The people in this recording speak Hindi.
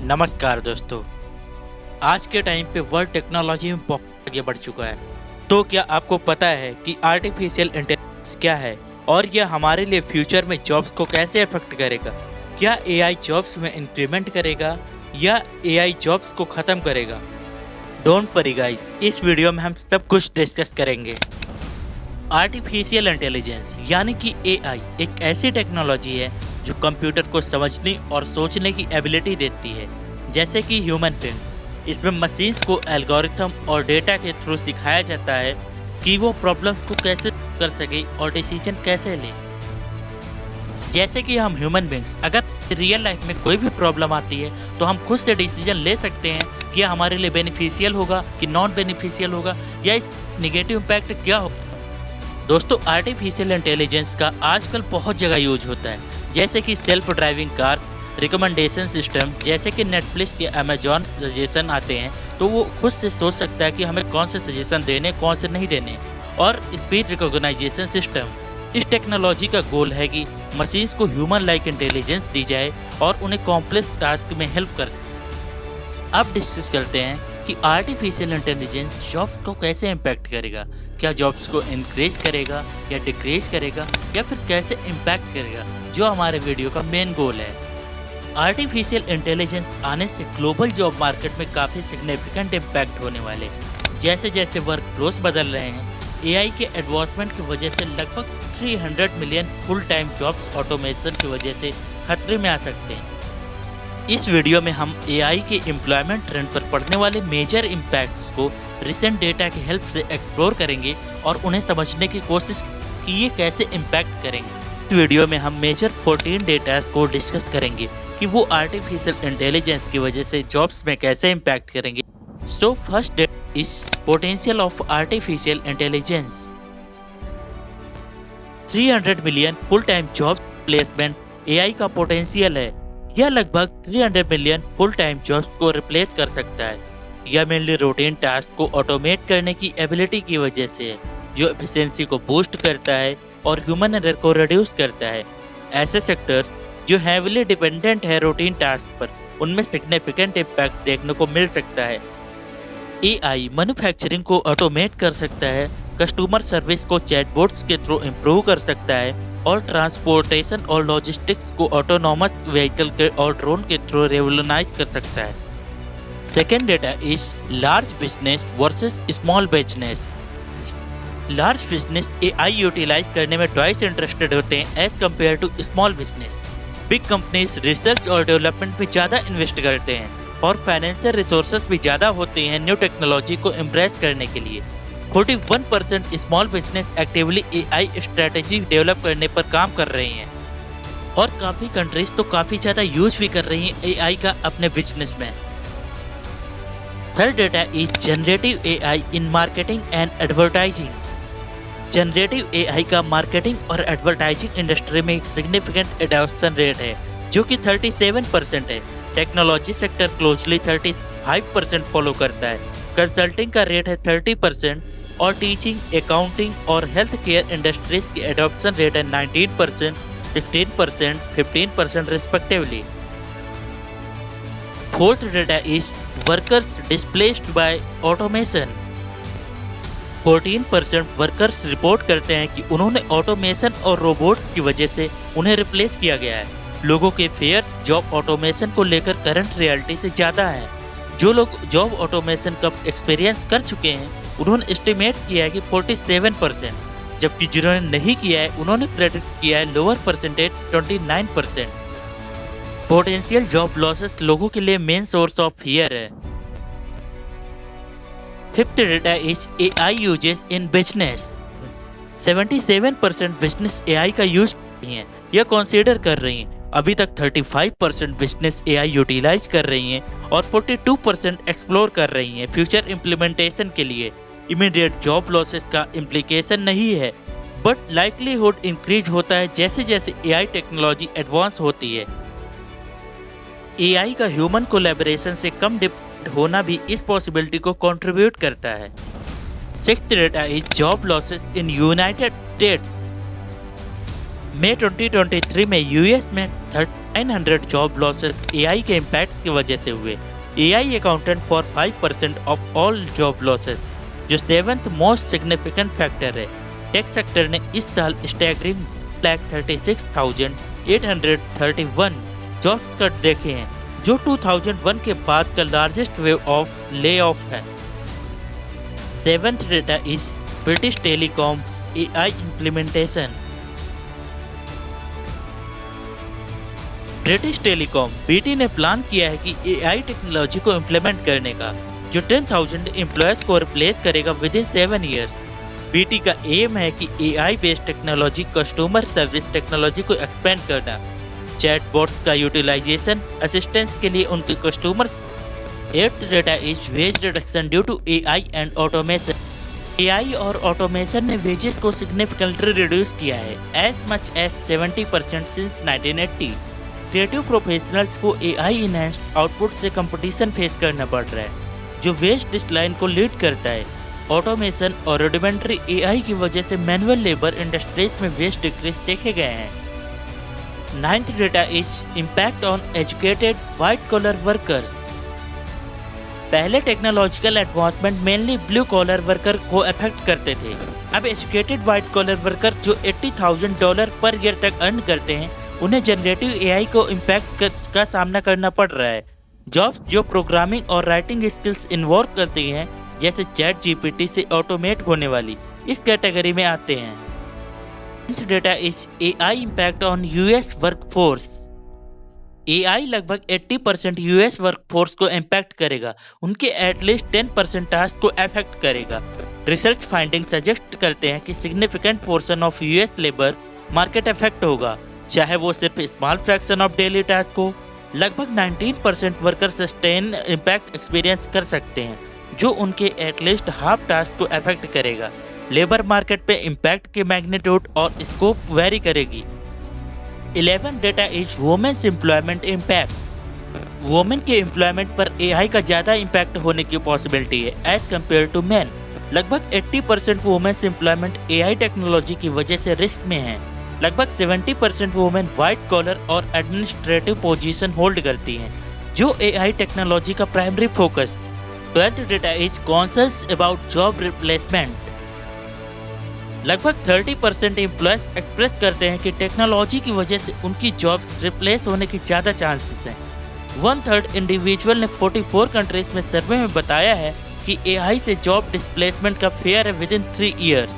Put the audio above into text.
नमस्कार दोस्तों। आज के टाइम पे वर्ल्ड टेक्नोलॉजी में बहुत आगे बढ़ चुका है। तो क्या आपको पता है कि आर्टिफिशियल इंटेलिजेंस क्या है और यह हमारे लिए फ्यूचर में जॉब्स को कैसे अफेक्ट करेगा? क्या एआई जॉब्स में इंक्रीमेंट करेगा या एआई जॉब्स को खत्म करेगा? डोंट वरी गाइस, इस वीडियो में हम सब कुछ डिस्कस करेंगे। आर्टिफिशियल इंटेलिजेंस यानी कि एआई एक ऐसी टेक्नोलॉजी है जो कंप्यूटर को समझने और सोचने की एबिलिटी देती है, जैसे कि ह्यूमन बींग्स। इसमें मशीन्स को एल्गोरिथम और डेटा के थ्रू सिखाया जाता है कि वो प्रॉब्लम्स को कैसे कर सके और डिसीजन कैसे ले। जैसे कि हम ह्यूमन बींग्स अगर रियल लाइफ में कोई भी प्रॉब्लम आती है तो हम खुद से डिसीजन ले सकते हैं कि यह हमारे लिए बेनिफिशियल होगा कि नॉन बेनिफिशियल होगा या नेगेटिव इम्पैक्ट क्या होगा। दोस्तों, आर्टिफिशियल इंटेलिजेंस का आजकल बहुत जगह यूज होता है, जैसे कि self driving cars, recommendation system, जैसे कि नेटफ्लिक्स या अमेजॉन सजेशन आते हैं तो वो खुद से सोच सकता है कि हमें कौन से सजेशन देने कौन से नहीं देने। और स्पीड रिकॉग्नाइजेशन सिस्टम, इस टेक्नोलॉजी का गोल है कि मशीन्स को ह्यूमन लाइक इंटेलिजेंस दी जाए और उन्हें कॉम्प्लेक्स टास्क में हेल्प कर। अब डिस्कस करते हैं कि आर्टिफिशियल इंटेलिजेंस जॉब्स को कैसे इम्पैक्ट करेगा। क्या जॉब्स को इंक्रीज करेगा या डिक्रीज करेगा या फिर कैसे इम्पैक्ट करेगा, जो हमारे वीडियो का मेन गोल है। आर्टिफिशियल इंटेलिजेंस आने से ग्लोबल जॉब मार्केट में काफ़ी सिग्निफिकेंट इम्पैक्ट होने वाले। जैसे जैसे वर्क फ्लोस बदल रहे हैं, एआई के एडवांसमेंट की वजह से लगभग 300 million full time jobs automation की वजह से खतरे में आ सकते हैं। इस वीडियो में हम एआई के एम्प्लॉयमेंट ट्रेंड पर पड़ने वाले मेजर इम्पैक्ट्स को रिसेंट डेटा की हेल्प से एक्सप्लोर करेंगे और उन्हें समझने की कोशिश कि ये कैसे इम्पैक्ट करेंगे। इस वीडियो में हम मेजर 14 डेटास को डिस्कस करेंगे कि वो आर्टिफिशियल इंटेलिजेंस की वजह से जॉब्स में कैसे इम्पैक्ट करेंगे। So first data is potential of artificial intelligence. 300 million full time job placement AI का पोटेंशियल है। यह लगभग 300 मिलियन फुल टाइम जॉब्स को रिप्लेस कर सकता है। यह मेनली रूटीन टास्क को ऑटोमेट करने की एबिलिटी की वजह से है, जो एफिशिएंसी को बूस्ट करता है और ह्यूमन एरर को रिड्यूस करता है। ऐसे सेक्टर्स जो हैवीली डिपेंडेंट है रूटीन टास्क पर, उनमें सिग्निफिकेंट इम्पैक्ट देखने को मिल सकता है। एआई मैन्युफैक्चरिंग को ऑटोमेट कर सकता है, कस्टमर सर्विस को चैटबॉट्स के थ्रू इम्प्रूव कर सकता है और ट्रांसपोर्टेशन और लॉजिस्टिक्स को ऑटोनॉमस व्हीकल के और ड्रोन के थ्रू रेवोल्यूनाइज कर सकता है। Second data is large business versus small business. Large business AI utilize करने में ट्वाइस इंटरेस्टेड होते हैं as compare to small business. Big companies research और डेवलपमेंट में ज़्यादा इन्वेस्ट करते हैं और फाइनेंशियल रिसोर्सेज भी ज़्यादा होते हैं न्यू टेक्नोलॉजी को इम्प्रेस करने के लिए। 41% small business actively AI strategy develop करने पर काम कर रही हैं और काफ़ी कंट्रीज तो काफ़ी ज़्यादा यूज भी कर रही हैं एआई का अपने बिजनेस में। Third data is generative AI in marketing and advertising. Generative AI का मार्केटिंग और एडवर्टाइजिंग इंडस्ट्री में एक सिग्निफिकेंट एडॉप्शन रेट है, जो कि 37% है। टेक्नोलॉजी सेक्टर क्लोजली 35% फॉलो करता है। कंसल्टिंग का रेट है 30% और टीचिंग, अकाउंटिंग और हेल्थ केयर इंडस्ट्रीज की एडॉप्शन रेट है 19%, 16%, 15% respectively. Fourth data is workers displaced by automation. 14% workers report करते हैं कि उन्होंने ऑटोमेशन और रोबोट्स की वजह से उन्हें रिप्लेस किया गया है। लोगों के फेयर्स जॉब ऑटोमेशन को लेकर करंट रियलिटी से ज़्यादा है। जो लोग जॉब ऑटोमेशन का एक्सपीरियंस कर चुके हैं उन्होंने एस्टिमेट किया है कि 47%, जबकि जिन्होंने नहीं किया है उन्होंने प्रेडिक्ट किया है lower percentage 29%। Potential job losses लोगों के लिए मेन सोर्स ऑफ फियर है। Fifth data is AI uses in business. 77% business AI का यूज है, यह कंसीडर कर रही हैं। अभी तक 35% बिजनेस एआई यूटिलाइज कर रही हैं और 42% एक्सप्लोर कर रही हैं फ्यूचर इम्प्लीमेंटेशन के लिए। इमीडिएट जॉब लॉसेस का इम्प्लीकेशन नहीं है, बट लाइकलीहुड इंक्रीज होता है जैसे जैसे एआई टेक्नोलॉजी एडवांस होती है। एआई का ह्यूमन कोलैबोरेशन से कम डिपेंड होना भी इस पॉसिबिलिटी को कंट्रीब्यूट करता है। Sixth data is job losses in United States. मई 2023 में यूएस में 900 जॉब लॉसेस एआई के इम्पैक्ट की वजह से हुए। AI accountant for 5% of all job losses, जो 7th मोस्ट सिग्निफिकेंट फैक्टर है। टेक सेक्टर ने इस साल स्टैगरिंग 36,831 जॉब्स कट देखे हैं, जो 2001 के बाद का largest wave of lay off है। 7th data is British telecoms AI implementation. British telecom BT ने प्लान किया है कि एआई टेक्नोलॉजी को इम्प्लीमेंट करने का, जो 10,000 एम्प्लॉयज को रिप्लेस करेगा विद इन 7 ईयर्स। बीटी का एम है कि AI based technology customer service technology को एक्सपेंड करना, चैटबॉट्स का यूटिलाइजेशन असिस्टेंस के लिए उनके customers. 8th data is wage reduction due to AI and automation. AI और ऑटोमेशन ने वेजेस को सिग्निफिकेंटली रिड्यूस किया है, as much as 70% since 1980। Creative professionals को एआई इनहैंस्ड आउटपुट से कंपटीशन फेस करना पड़ रहा है, जो वेस्ट डिक्लाइन को लीड करता है। ऑटोमेशन और रुडिमेंट्री एआई की वजह से मैनुअल लेबर इंडस्ट्रीज में वेस्ट डिक्रीज देखे गए हैं। 9th data is impact on educated white collar workers. पहले technological advancement mainly blue collar worker को अफेक्ट करते थे। अब एजुकेटेड व्हाइट कॉलर वर्कर जो $80,000 पर ईयर तक अर्न करते हैं, उन्हें जनरेटिव एआई को इम्पैक्ट का सामना करना पड़ रहा है। जॉब्स जो प्रोग्रामिंग और राइटिंग स्किल्स इन्वॉल्व करती हैं, जैसे चैट जीपीटी से ऑटोमेट होने वाली, इस कैटेगरी में आते हैं। 10th data is AI impact on US workforce. AI लगभग 80% यूएस वर्कफोर्स को इम्पैक्ट करेगा, उनके एटलीस्ट 10% टास्क को अफेक्ट करेगा। रिसर्च फाइंडिंग सजेस्ट करते हैं कि significant portion of US labour market affect होगा, चाहे वो सिर्फ small fraction of daily task हो। लगभग 19% वर्कर सस्टेन इम्पैक्ट एक्सपीरियंस कर सकते हैं, जो उनके एटलीस्ट हाफ टास्क को अफेक्ट करेगा। लेबर मार्केट पे इम्पैक्ट के मैग्नीट्यूड और स्कोप वेरी करेगी। 11th data is women's employment impact. Women के एम्प्लॉयमेंट पर एआई का ज्यादा इम्पैक्ट होने की पॉसिबिलिटी है एज कम्पेयर टू मैन। लगभग 80% वुमेन्स एम्प्लॉयमेंट एआई टेक्नोलॉजी की वजह से रिस्क में है। लगभग 70% वुमेन व्हाइट कॉलर और एडमिनिस्ट्रेटिव पोजीशन होल्ड करती हैं, जो एआई टेक्नोलॉजी का primary focus. 12th data is concerns about job replacement. लगभग 30% एम्प्लॉयज एक्सप्रेस करते हैं कि टेक्नोलॉजी की वजह से उनकी जॉब्स रिप्लेस होने की ज्यादा चांसेस हैं। 1/3 इंडिविजुअल ने 44 कंट्रीज में सर्वे में बताया है कि एआई से जॉब डिस्प्लेसमेंट का फेयर है विद इन 3 ईयर्स।